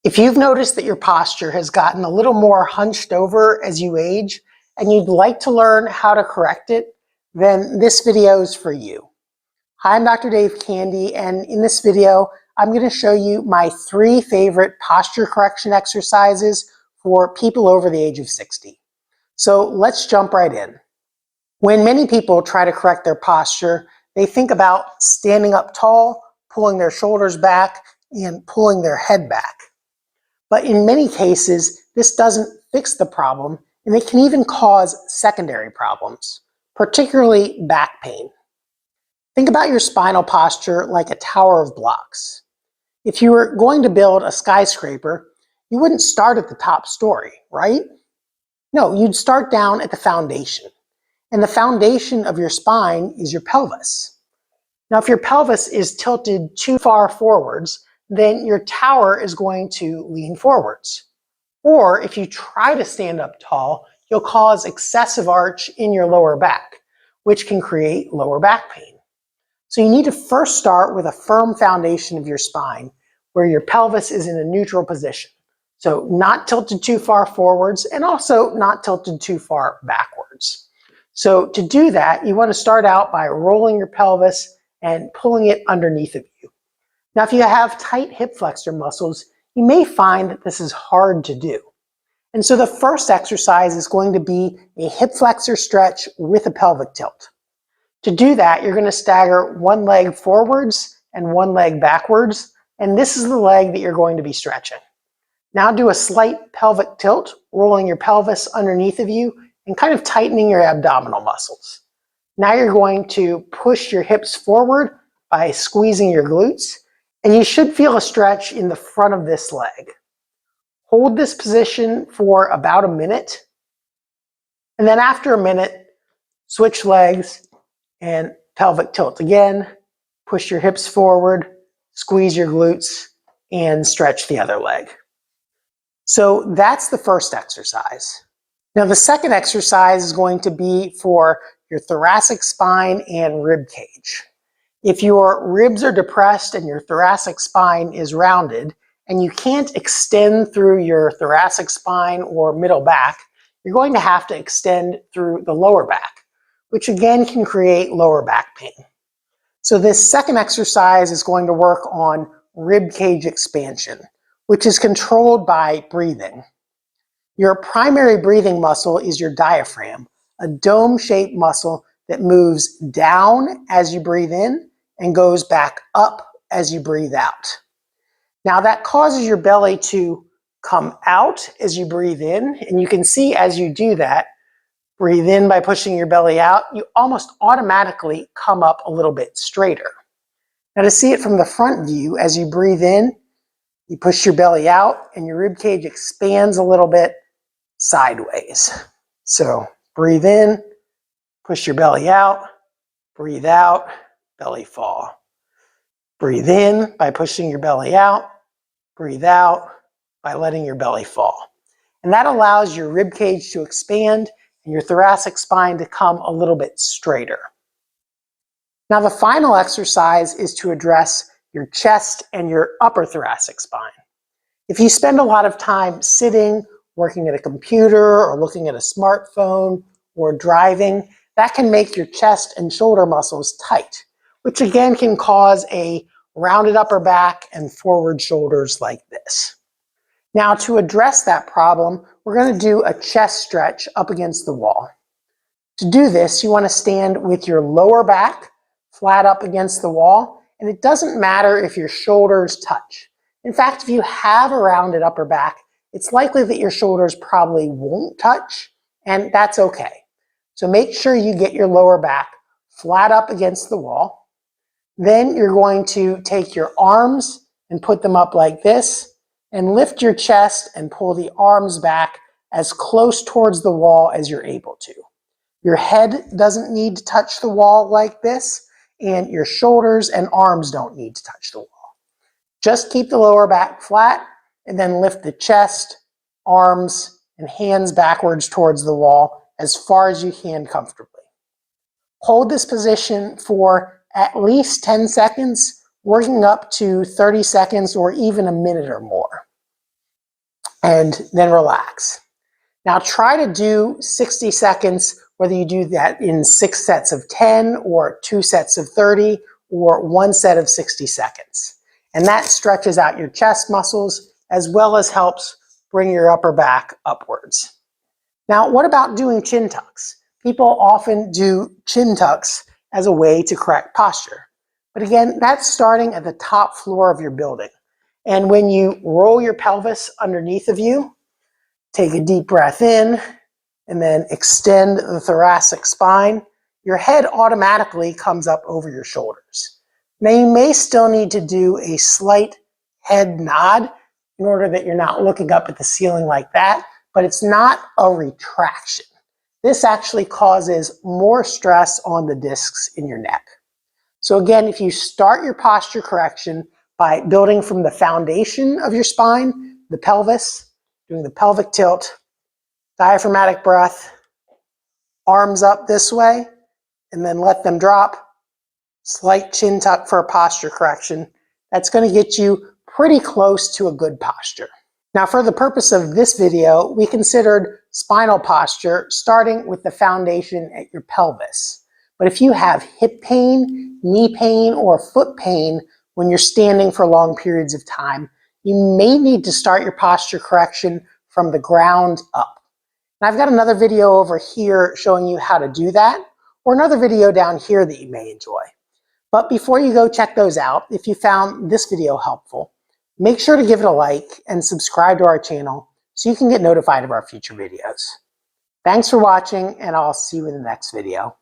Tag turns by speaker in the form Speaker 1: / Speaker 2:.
Speaker 1: If you've noticed that your posture has gotten a little more hunched over as you age and you'd like to learn how to correct it, then this video is for you. Hi, I'm Dr. Dave Candy, and in this video, I'm going to show you my 3 favorite posture correction exercises for people over the age of 60. So let's jump right in. When many people try to correct their posture, they think about standing up tall, pulling their shoulders back, and pulling their head back. But in many cases, this doesn't fix the problem, and it can even cause secondary problems, particularly back pain. Think about your spinal posture like a tower of blocks. If you were going to build a skyscraper, you wouldn't start at the top story, right? No, you'd start down at the foundation. And the foundation of your spine is your pelvis. Now, if your pelvis is tilted too far forwards, then your tower is going to lean forwards. Or if you try to stand up tall, you'll cause excessive arch in your lower back, which can create lower back pain. So you need to first start with a firm foundation of your spine, where your pelvis is in a neutral position. So not tilted too far forwards and also not tilted too far backwards. So to do that, you want to start out by rolling your pelvis and pulling it underneath of you. Now, if you have tight hip flexor muscles, you may find that this is hard to do. And so the first exercise is going to be a hip flexor stretch with a pelvic tilt. To do that, you're going to stagger one leg forwards and one leg backwards, and this is the leg that you're going to be stretching. Now do a slight pelvic tilt, rolling your pelvis underneath of you and kind of tightening your abdominal muscles. Now you're going to push your hips forward by squeezing your glutes, and you should feel a stretch in the front of this leg. Hold this position for about a minute, and then after a minute, switch legs and pelvic tilt again, push your hips forward, squeeze your glutes, and stretch the other leg. So that's the first exercise. Now the second exercise is going to be for your thoracic spine and rib cage. If your ribs are depressed and your thoracic spine is rounded, and you can't extend through your thoracic spine or middle back, you're going to have to extend through the lower back, which again can create lower back pain. So this second exercise is going to work on rib cage expansion, which is controlled by breathing. Your primary breathing muscle is your diaphragm, a dome-shaped muscle that moves down as you breathe in and goes back up as you breathe out. Now that causes your belly to come out as you breathe in, and you can see as you do that, breathe in by pushing your belly out, you almost automatically come up a little bit straighter. Now to see it from the front view, as you breathe in, you push your belly out and your rib cage expands a little bit sideways. So breathe in, push your belly out, breathe out, belly fall. Breathe in by pushing your belly out, breathe out by letting your belly fall. And that allows your rib cage to expand and your thoracic spine to come a little bit straighter. Now the final exercise is to address your chest and your upper thoracic spine. If you spend a lot of time sitting, working at a computer, or looking at a smartphone, or driving, that can make your chest and shoulder muscles tight, which again can cause a rounded upper back and forward shoulders like this. Now to address that problem, we're going to do a chest stretch up against the wall. To do this, you want to stand with your lower back flat up against the wall, and it doesn't matter if your shoulders touch. In fact, if you have a rounded upper back, it's likely that your shoulders probably won't touch, and that's okay. So make sure you get your lower back flat up against the wall. Then you're going to take your arms and put them up like this, and lift your chest and pull the arms back as close towards the wall as you're able to. Your head doesn't need to touch the wall like this, and your shoulders and arms don't need to touch the wall. Just keep the lower back flat, and then lift the chest, arms, and hands backwards towards the wall as far as you can comfortably. Hold this position for at least 10 seconds, working up to 30 seconds or even a minute or more. and then relax. Now try to do 60 seconds, whether you do that in 6 sets of 10 or 2 sets of 30 or 1 set of 60 seconds. And that stretches out your chest muscles as well as helps bring your upper back upwards. Now, what about doing chin tucks? People often do chin tucks as a way to correct posture. But again, that's starting at the top floor of your building. And when you roll your pelvis underneath of you, take a deep breath in, and then extend the thoracic spine, your head automatically comes up over your shoulders. Now you may still need to do a slight head nod in order that you're not looking up at the ceiling like that, but it's not a retraction. This actually causes more stress on the discs in your neck. So again, if you start your posture correction by building from the foundation of your spine, the pelvis, doing the pelvic tilt, diaphragmatic breath, arms up this way, and then let them drop. Slight chin tuck for a posture correction. That's going to get you pretty close to a good posture. Now, for the purpose of this video, we considered spinal posture starting with the foundation at your pelvis. But if you have hip pain, knee pain, or foot pain when you're standing for long periods of time, you may need to start your posture correction from the ground up. And I've got another video over here showing you how to do that, or another video down here that you may enjoy. But before you go check those out, if you found this video helpful, make sure to give it a like and subscribe to our channel so you can get notified of our future videos. Thanks for watching, and I'll see you in the next video.